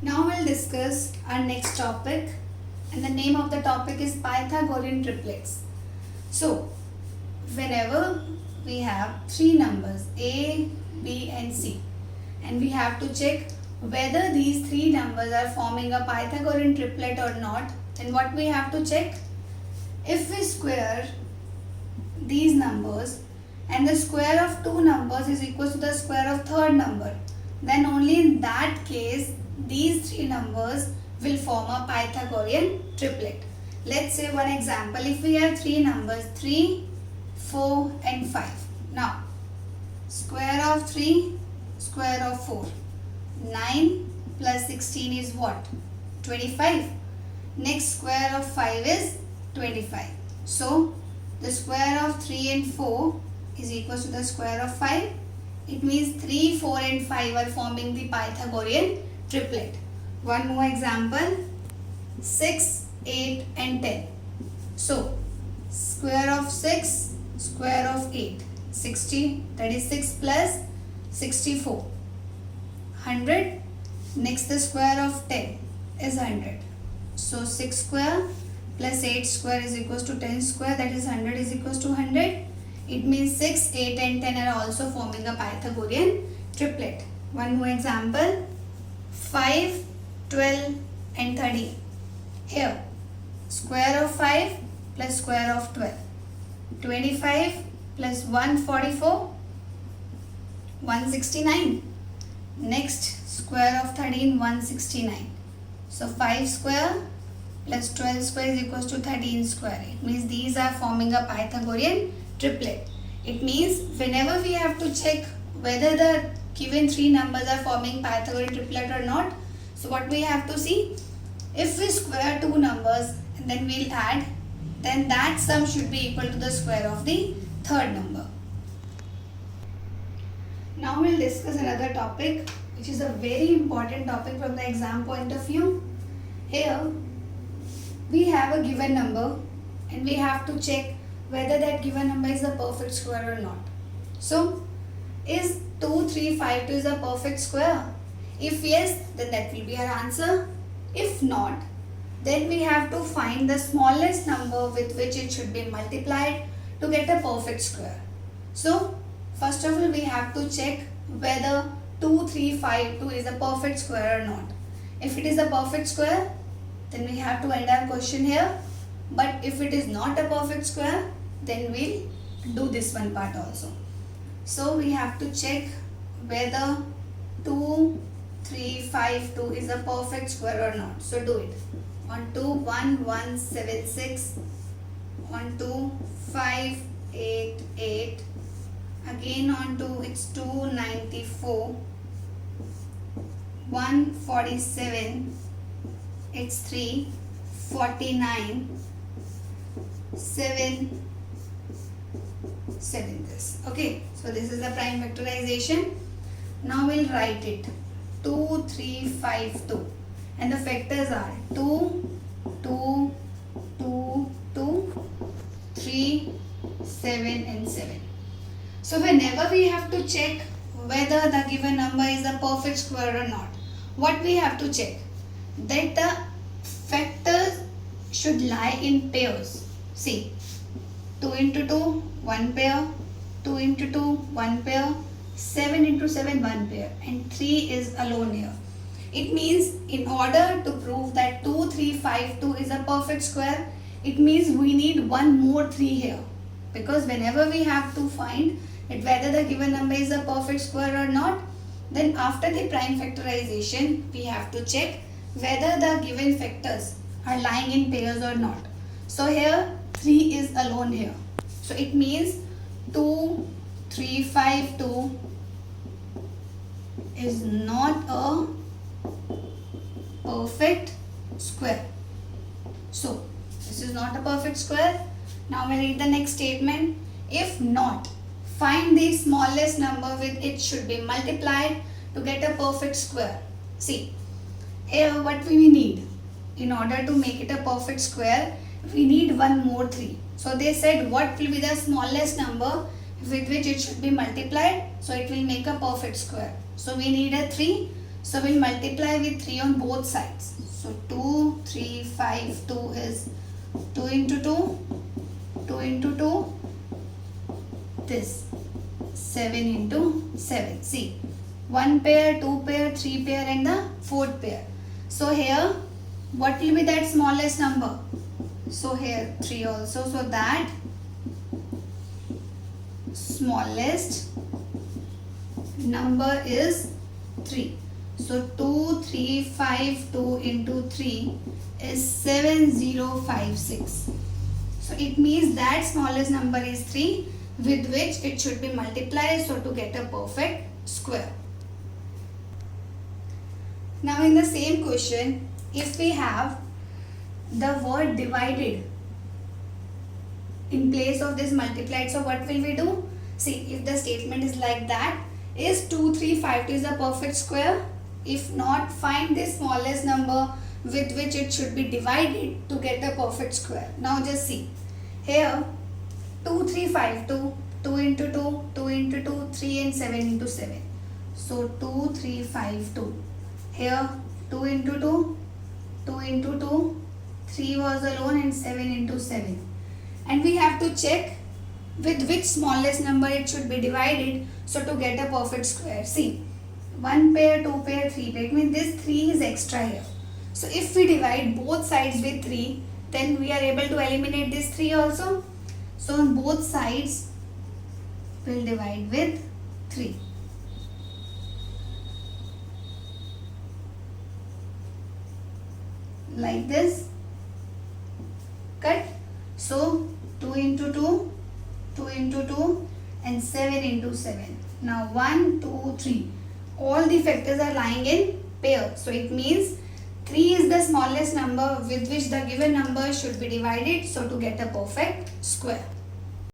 Now we'll discuss our next topic, and the name of the topic is Pythagorean triplets. So, whenever we have three numbers A, B and C, and we have to check whether these three numbers are forming a Pythagorean triplet or not, then what we have to check? If we square these numbers and the square of two numbers is equal to the square of third number, then only in that case these three numbers will form a Pythagorean triplet. Let's say one example. If we have three numbers 3, 4 and 5. Now square of 3, square of 4. 9 plus 16 is what? 25. Next square of 5 is 25. So the square of 3 and 4 is equal to the square of 5. It means 3, 4 and 5 are forming the Pythagorean triplet. One more example. 6, 8 and 10. So square of 6, square of 8. 60, that is 6 plus 64. 100. Next the square of 10 is 100. So 6 square plus 8 square is equals to 10 square, that is 100 is equals to 100. It means 6, 8 and 10 are also forming a Pythagorean triplet. One more example. 5, 12 and 13. Here square of 5 plus square of 12. 25 plus 144. 169. Next square of 13, 169. So 5 square plus 12 square is equals to 13 square. It means these are forming a Pythagorean triplet. It means whenever we have to check whether the given three numbers are forming Pythagorean triplet or not, so what we have to see, if we square two numbers and then we'll add, then that sum should be equal to the square of the third number. Now we'll discuss another topic which is a very important topic from the exam point of view. Here we have a given number and we have to check whether that given number is a perfect square or not. So is 2352 is a perfect square? If yes, then that will be our answer. If not, then we have to find the smallest number with which it should be multiplied to get a perfect square. So first of all, we have to check whether 2352 is a perfect square or not. If it is a perfect square, then we have to end our question here. But if it is not a perfect square, then we'll do this one part also. So we have to check whether 2352 is a perfect square or not. So do it. On 2, 1, 1, 7, 6. On 2, 5, 8, 8. Again on 2, it's 294. 147. It's 3. 49. 7. 7 this. Okay, so this is the prime factorization. Now we'll write it. 2, 3, 5, 2. And the factors are 2, 2, 2, 2, 3, 7 and 7. So whenever we have to check whether the given number is a perfect square or not, what we have to check? That the factors should lie in pairs. See, 2 into 2, 1 pair, 2 into 2, 1 pair, 7 into 7, 1 pair, and 3 is alone here. It means in order to prove that 2352 is a perfect square, it means we need one more 3 here. Because whenever we have to find that whether the given number is a perfect square or not, then after the prime factorization, we have to check whether the given factors are lying in pairs or not. So here 3 is alone here. So it means 2352 is not a perfect square. So this is not a perfect square. Now we read the next statement. If not, find the smallest number with it should be multiplied to get a perfect square. See, here what we need in order to make it a perfect square, we need one more 3. So they said what will be the smallest number with which it should be multiplied, so it will make a perfect square. So we need a 3. So we'll multiply with 3 on both sides. So 2, 3, 5, 2 is 2 into 2, 2 into 2, this 7 into 7. See, 1 pair, 2 pair, 3 pair and the 4th pair. So here, what will be that smallest number? So here 3 also. So that smallest number is 3. So 2, 3, 5, 2 into 3 is 7056. So it means that smallest number is 3, with which it should be multiplied, so to get a perfect square. Now in the same question, if we have the word divided in place of this multiplied, so what will we do? See, if the statement is like that, is 2, 3, 5, 2 is a perfect square? If not, find the smallest number with which it should be divided to get a perfect square. Now just see, here 2, 3, 5, 2, 2 into 2, 2 into 2, 3 and 7 into 7. So 2, 3, 5, 2. Here 2 into 2, 2 into 2, 3 was alone and 7 into 7. And we have to check with which smallest number it should be divided, so to get a perfect square. See, 1 pair, 2 pair, 3 pair, it means this 3 is extra here. So if we divide both sides with 3, then we are able to eliminate this 3 also. So on both sides, we'll divide with 3. Like this. Cut. So 2 into 2, 2 into 2 and 7 into 7. Now 1, 2, 3. All the factors are lying in pair. So it means 3 is the smallest number with which the given number should be divided, so to get a perfect square.